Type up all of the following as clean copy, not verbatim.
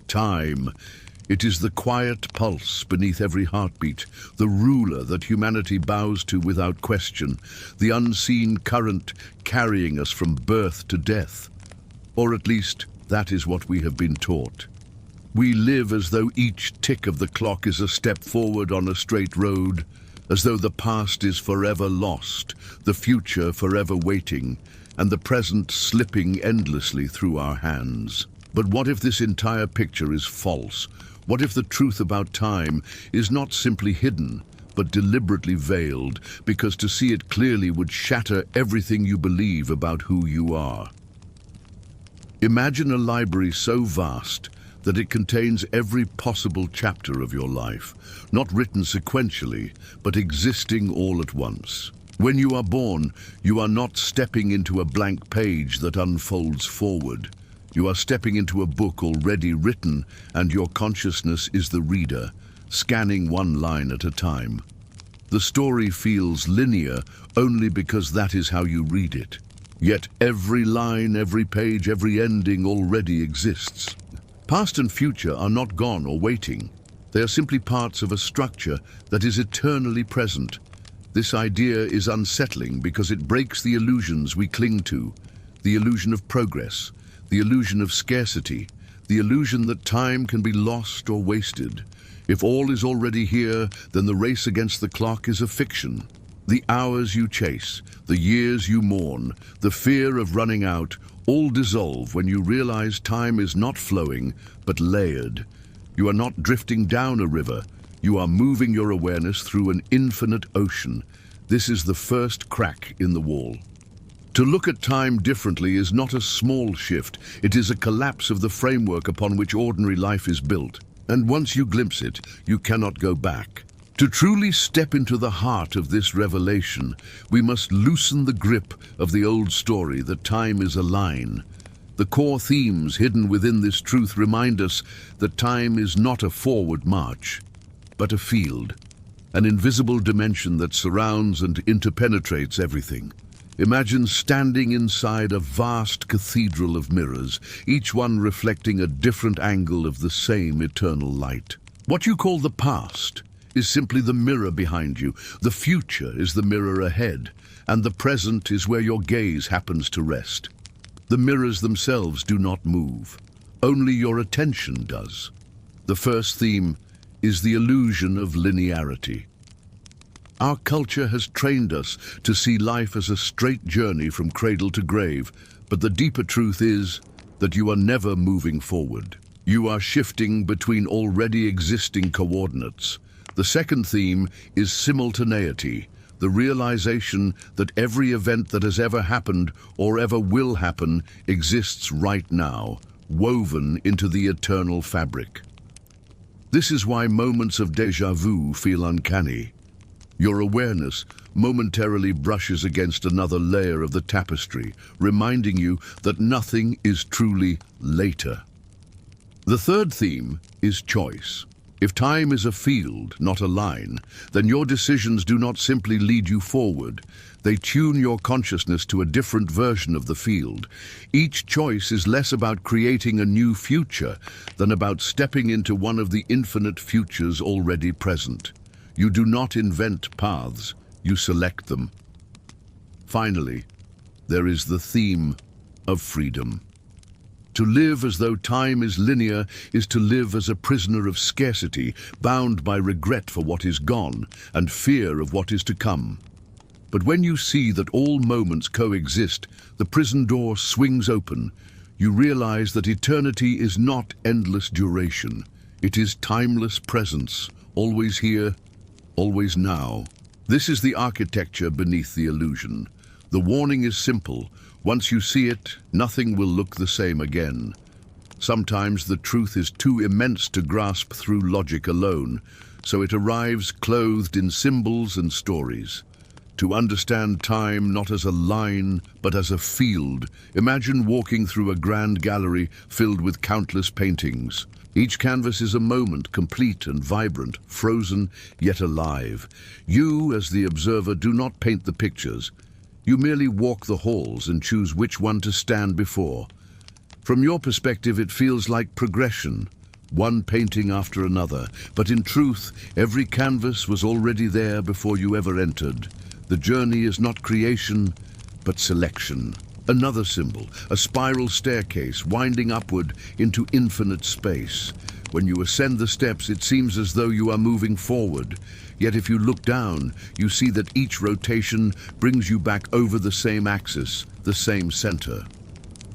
Time. It is the quiet pulse beneath every heartbeat, the ruler that humanity bows to without question, the unseen current carrying us from birth to death. Or at least, that is what we have been taught. We live as though each tick of the clock is a step forward on a straight road, as though the past is forever lost, the future forever waiting, and the present slipping endlessly through our hands. But what if this entire picture is false? What if the truth about time is not simply hidden, but deliberately veiled, because to see it clearly would shatter everything you believe about who you are? Imagine a library so vast that it contains every possible chapter of your life, not written sequentially, but existing all at once. When you are born, you are not stepping into a blank page that unfolds forward. You are stepping into a book already written, and your consciousness is the reader, scanning one line at a time. The story feels linear only because that is how you read it. Yet every line, every page, every ending already exists. Past and future are not gone or waiting. They are simply parts of a structure that is eternally present. This idea is unsettling because it breaks the illusions we cling to, the illusion of progress, the illusion of scarcity, the illusion that time can be lost or wasted. If all is already here, then the race against the clock is a fiction. The hours you chase, the years you mourn, the fear of running out, all dissolve when you realize time is not flowing, but layered. You are not drifting down a river. You are moving your awareness through an infinite ocean. This is the first crack in the wall. To look at time differently is not a small shift. It is a collapse of the framework upon which ordinary life is built. And once you glimpse it, you cannot go back. To truly step into the heart of this revelation, we must loosen the grip of the old story that time is a line. The core themes hidden within this truth remind us that time is not a forward march, but a field, an invisible dimension that surrounds and interpenetrates everything. Imagine standing inside a vast cathedral of mirrors, each one reflecting a different angle of the same eternal light. What you call the past is simply the mirror behind you, the future is the mirror ahead, and the present is where your gaze happens to rest. The mirrors themselves do not move, only your attention does. The first theme is the illusion of linearity. Our culture has trained us to see life as a straight journey from cradle to grave, but the deeper truth is that you are never moving forward. You are shifting between already existing coordinates. The second theme is simultaneity, the realization that every event that has ever happened or ever will happen exists right now, woven into the eternal fabric. This is why moments of déjà vu feel uncanny. Your awareness momentarily brushes against another layer of the tapestry, reminding you that nothing is truly later. The third theme is choice. If time is a field, not a line, then your decisions do not simply lead you forward. They tune your consciousness to a different version of the field. Each choice is less about creating a new future than about stepping into one of the infinite futures already present. You do not invent paths, you select them. Finally, there is the theme of freedom. To live as though time is linear is to live as a prisoner of scarcity, bound by regret for what is gone and fear of what is to come. But when you see that all moments coexist, the prison door swings open. You realize that eternity is not endless duration. It is timeless presence, always here, always now. This is the architecture beneath the illusion. The warning is simple. Once you see it, nothing will look the same again. Sometimes the truth is too immense to grasp through logic alone, so it arrives clothed in symbols and stories. To understand time not as a line, but as a field, imagine walking through a grand gallery filled with countless paintings. Each canvas is a moment, complete and vibrant, frozen yet alive. You, as the observer, do not paint the pictures. You merely walk the halls and choose which one to stand before. From your perspective, it feels like progression, one painting after another, but in truth, every canvas was already there before you ever entered. The journey is not creation, but selection. Another symbol, a spiral staircase winding upward into infinite space. When you ascend the steps, it seems as though you are moving forward. Yet if you look down, you see that each rotation brings you back over the same axis, the same center.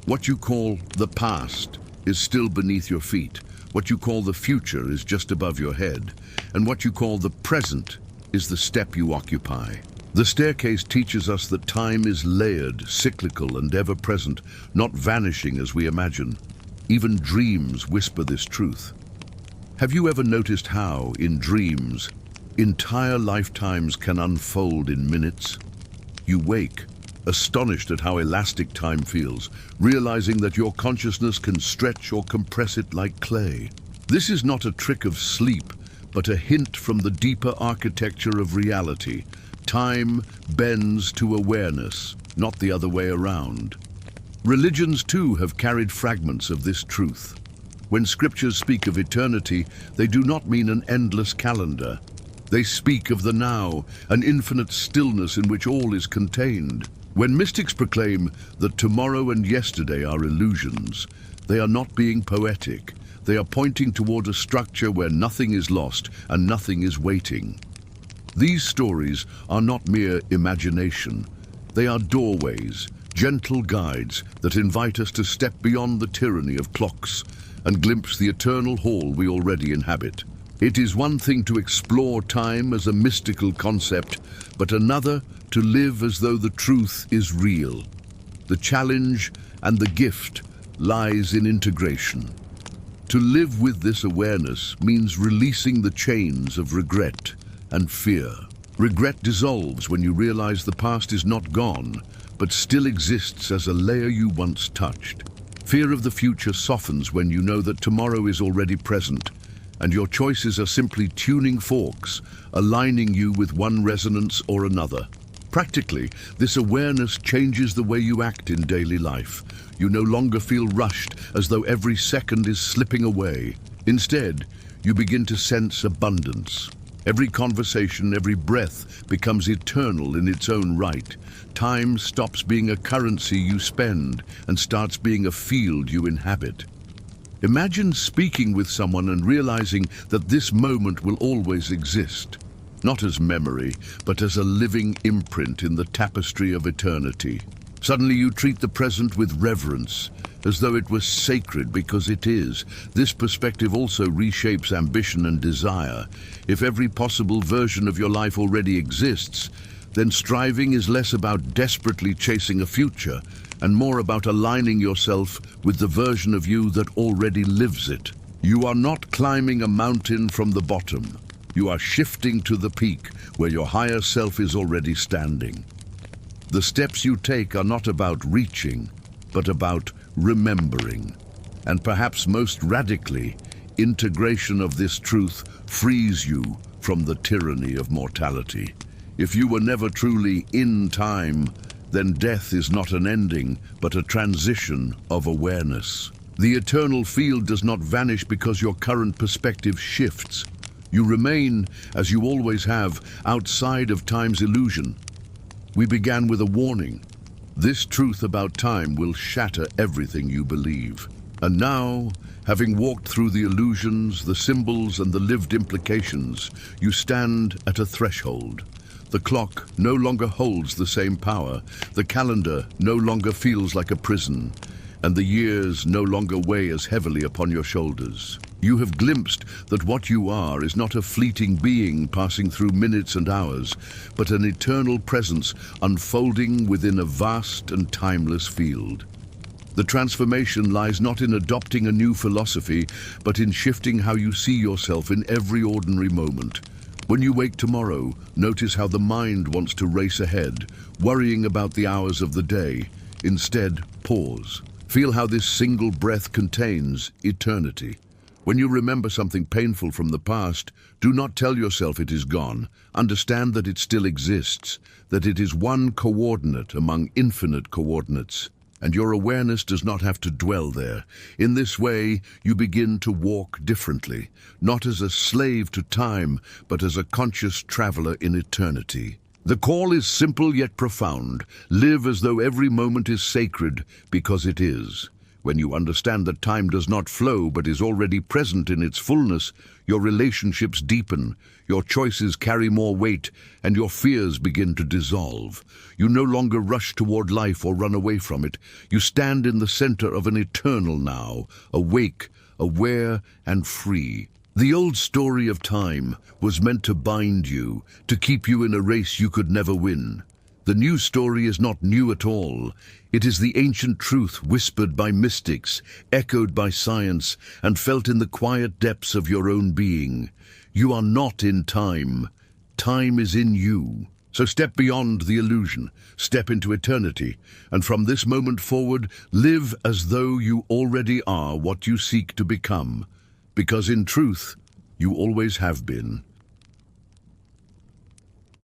What you call the past is still beneath your feet. What you call the future is just above your head. And what you call the present is the step you occupy. The staircase teaches us that time is layered, cyclical, and ever-present, not vanishing as we imagine. Even dreams whisper this truth. Have you ever noticed how, in dreams, entire lifetimes can unfold in minutes? You wake, astonished at how elastic time feels, realizing that your consciousness can stretch or compress it like clay. This is not a trick of sleep, but a hint from the deeper architecture of reality. Time bends to awareness, not the other way around. Religions too have carried fragments of this truth. When scriptures speak of eternity, they do not mean an endless calendar. They speak of the now, an infinite stillness in which all is contained. When mystics proclaim that tomorrow and yesterday are illusions, they are not being poetic. They are pointing toward a structure where nothing is lost and nothing is waiting. These stories are not mere imagination. They are doorways, gentle guides that invite us to step beyond the tyranny of clocks and glimpse the eternal hall we already inhabit. It is one thing to explore time as a mystical concept, but another to live as though the truth is real. The challenge and the gift lies in integration. To live with this awareness means releasing the chains of regret and fear. Regret dissolves when you realize the past is not gone, but still exists as a layer you once touched. Fear of the future softens when you know that tomorrow is already present, and your choices are simply tuning forks, aligning you with one resonance or another. Practically, this awareness changes the way you act in daily life. You no longer feel rushed as though every second is slipping away. Instead, you begin to sense abundance. Every conversation, every breath becomes eternal in its own right. Time stops being a currency you spend and starts being a field you inhabit. Imagine speaking with someone and realizing that this moment will always exist, not as memory, but as a living imprint in the tapestry of eternity. Suddenly you treat the present with reverence, as though it was sacred because it is. This perspective also reshapes ambition and desire. If every possible version of your life already exists, then striving is less about desperately chasing a future and more about aligning yourself with the version of you that already lives it. You are not climbing a mountain from the bottom. You are shifting to the peak where your higher self is already standing. The steps you take are not about reaching, but about remembering. And perhaps most radically, integration of this truth frees you from the tyranny of mortality. If you were never truly in time, then death is not an ending, but a transition of awareness. The eternal field does not vanish because your current perspective shifts. You remain, as you always have, outside of time's illusion. We began with a warning. This truth about time will shatter everything you believe. And now, having walked through the illusions, the symbols, and the lived implications, you stand at a threshold. The clock no longer holds the same power, the calendar no longer feels like a prison, and the years no longer weigh as heavily upon your shoulders. You have glimpsed that what you are is not a fleeting being passing through minutes and hours, but an eternal presence unfolding within a vast and timeless field. The transformation lies not in adopting a new philosophy, but in shifting how you see yourself in every ordinary moment. When you wake tomorrow, notice how the mind wants to race ahead, worrying about the hours of the day. Instead, pause. Feel how this single breath contains eternity. When you remember something painful from the past, do not tell yourself it is gone. Understand that it still exists, that it is one coordinate among infinite coordinates. and your awareness does not have to dwell there. In this way, you begin to walk differently, not as a slave to time, but as a conscious traveler in eternity. The call is simple yet profound. Live as though every moment is sacred, because it is. When you understand that time does not flow but is already present in its fullness, your relationships deepen, your choices carry more weight, and your fears begin to dissolve. You no longer rush toward life or run away from it. You stand in the center of an eternal now, awake, aware, and free. The old story of time was meant to bind you, to keep you in a race you could never win. The new story is not new at all. It is the ancient truth whispered by mystics, echoed by science, and felt in the quiet depths of your own being. You are not in time. Time is in you. So step beyond the illusion, step into eternity, and from this moment forward, live as though you already are what you seek to become. Because in truth, you always have been.